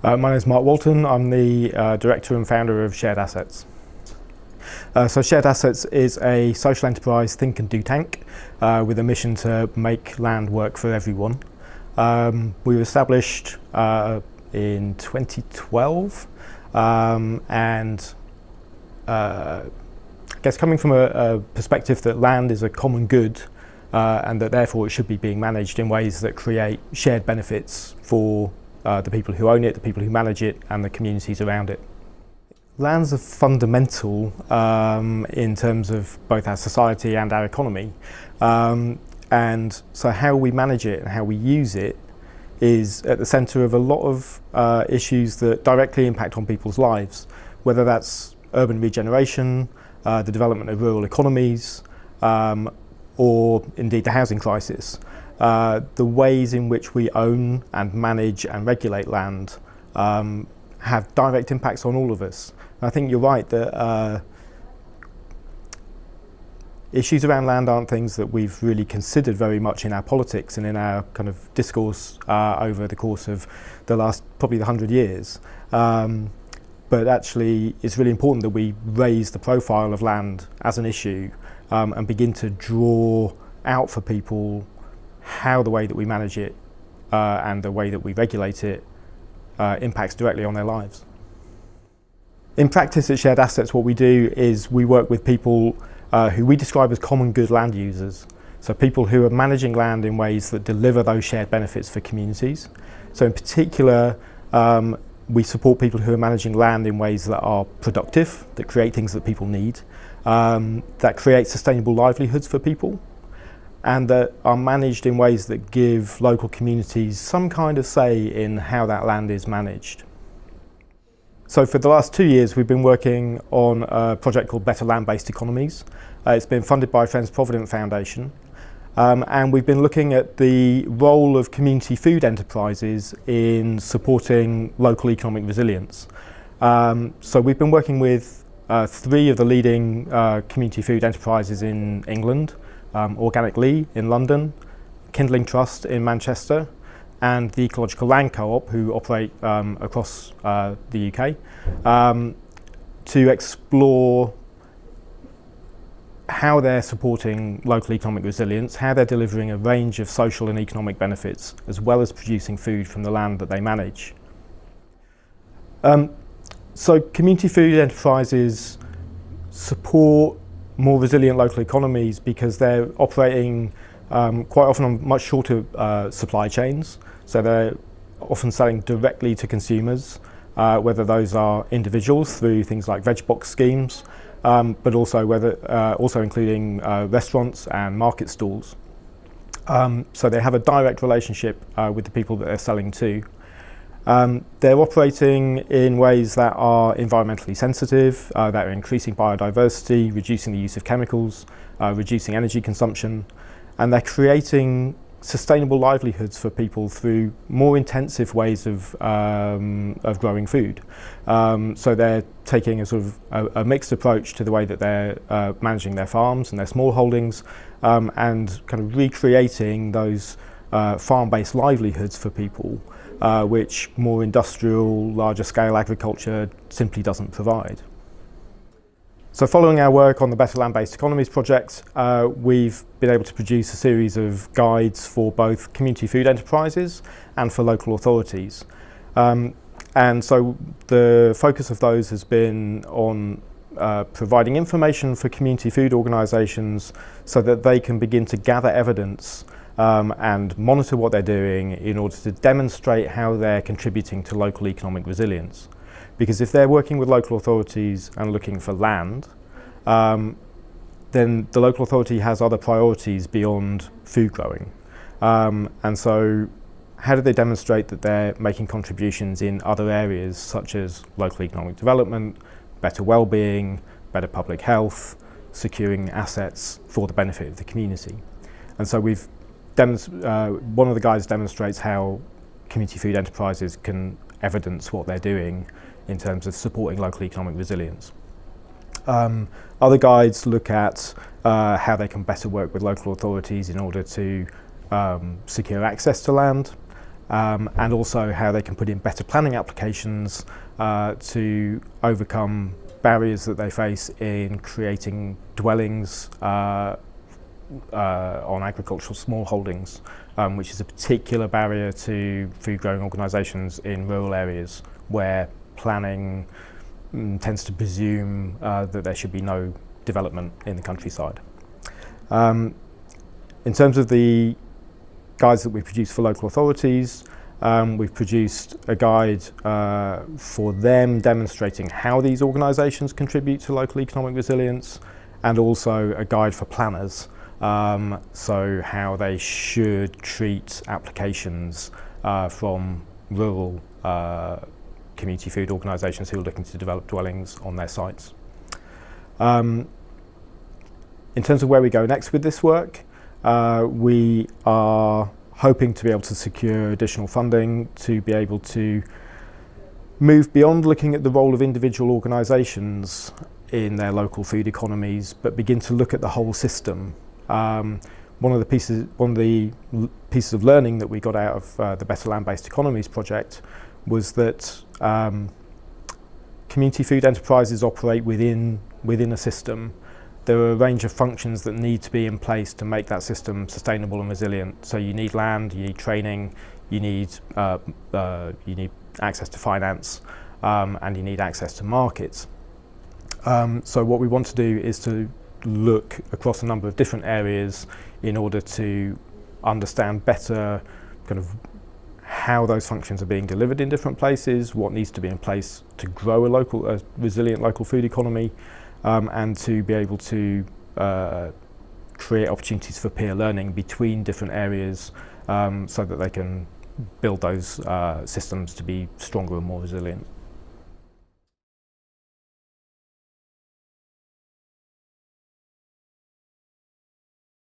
My name is Mark Walton. I'm the Director and Founder of Shared Assets. So Shared Assets is a social enterprise think and do tank with a mission to make land work for everyone. We were established in 2012 and I guess coming from a perspective that land is a common good and that therefore it should be being managed in ways that create shared benefits for the people who own it, the people who manage it, and the communities around it. Lands are fundamental in terms of both our society and our economy. And so how we manage it and how we use it is at the centre of a lot of issues that directly impact on people's lives, whether that's urban regeneration, the development of rural economies, or indeed the housing crisis. The ways in which we own and manage and regulate land have direct impacts on all of us. And I think you're right that issues around land aren't things that we've really considered very much in our politics and in our kind of discourse over the course of the last probably 100 years. But actually it's really important that we raise the profile of land as an issue and begin to draw out for people how the way that we manage it and the way that we regulate it impacts directly on their lives. In practice at Shared Assets, what we do is we work with people who we describe as common good land users. So people who are managing land in ways that deliver those shared benefits for communities. So in particular, we support people who are managing land in ways that are productive, that create things that people need, that create sustainable livelihoods for people, and that are managed in ways that give local communities some kind of say in how that land is managed. So for the last 2 years we've been working on a project called Better Land-Based Economies. It's been funded by Friends Provident Foundation, and we've been looking at the role of community food enterprises in supporting local economic resilience. So we've been working with 3 of the leading community food enterprises in England, Organic Lee in London, Kindling Trust in Manchester, and the Ecological Land Co-op, who operate across the UK, to explore how they're supporting local economic resilience, how they're delivering a range of social and economic benefits, as well as producing food from the land that they manage. So community food enterprises support more resilient local economies because they're operating quite often on much shorter supply chains. So they're often selling directly to consumers, whether those are individuals through things like veg box schemes, but also including restaurants and market stalls. So they have a direct relationship with the people that they're selling to. They're operating in ways that are environmentally sensitive, that are increasing biodiversity, reducing the use of chemicals, reducing energy consumption, and they're creating sustainable livelihoods for people through more intensive ways of growing food. So they're taking a sort of a mixed approach to the way that they're managing their farms and their small holdings, and kind of recreating those farm-based livelihoods for people, which more industrial, larger scale agriculture simply doesn't provide. So following our work on the Better Land-Based Economies project, we've been able to produce a series of guides for both community food enterprises and for local authorities. And so the focus of those has been on providing information for community food organisations so that they can begin to gather evidence and monitor what they're doing in order to demonstrate how they're contributing to local economic resilience. Because if they're working with local authorities and looking for land, then the local authority has other priorities beyond food growing. And so how do they demonstrate that they're making contributions in other areas such as local economic development, better well-being, better public health, securing assets for the benefit of the community? And so we've one of the guides demonstrates how community food enterprises can evidence what they're doing in terms of supporting local economic resilience. Other guides look at how they can better work with local authorities in order to secure access to land. and also how they can put in better planning applications to overcome barriers that they face in creating dwellings on agricultural smallholdings, which is a particular barrier to food growing organisations in rural areas where planning tends to presume that there should be no development in the countryside. In terms of the guides that we produce for local authorities, we've produced a guide for them demonstrating how these organisations contribute to local economic resilience, and also a guide for planners, so how they should treat applications from rural community food organisations who are looking to develop dwellings on their sites. In terms of where we go next with this work, we are hoping to be able to secure additional funding to be able to move beyond looking at the role of individual organisations in their local food economies, but begin to look at the whole system. One of the pieces of learning that we got out of the Better Land-Based Economies project was that community food enterprises operate within a system. There are a range of functions that need to be in place to make that system sustainable and resilient. So you need land, you need training, you need access to finance, and you need access to markets. So what we want to do is to look across a number of different areas in order to understand better kind of how those functions are being delivered in different places, what needs to be in place to grow a resilient local food economy, and to be able to create opportunities for peer learning between different areas, so that they can build those systems to be stronger and more resilient.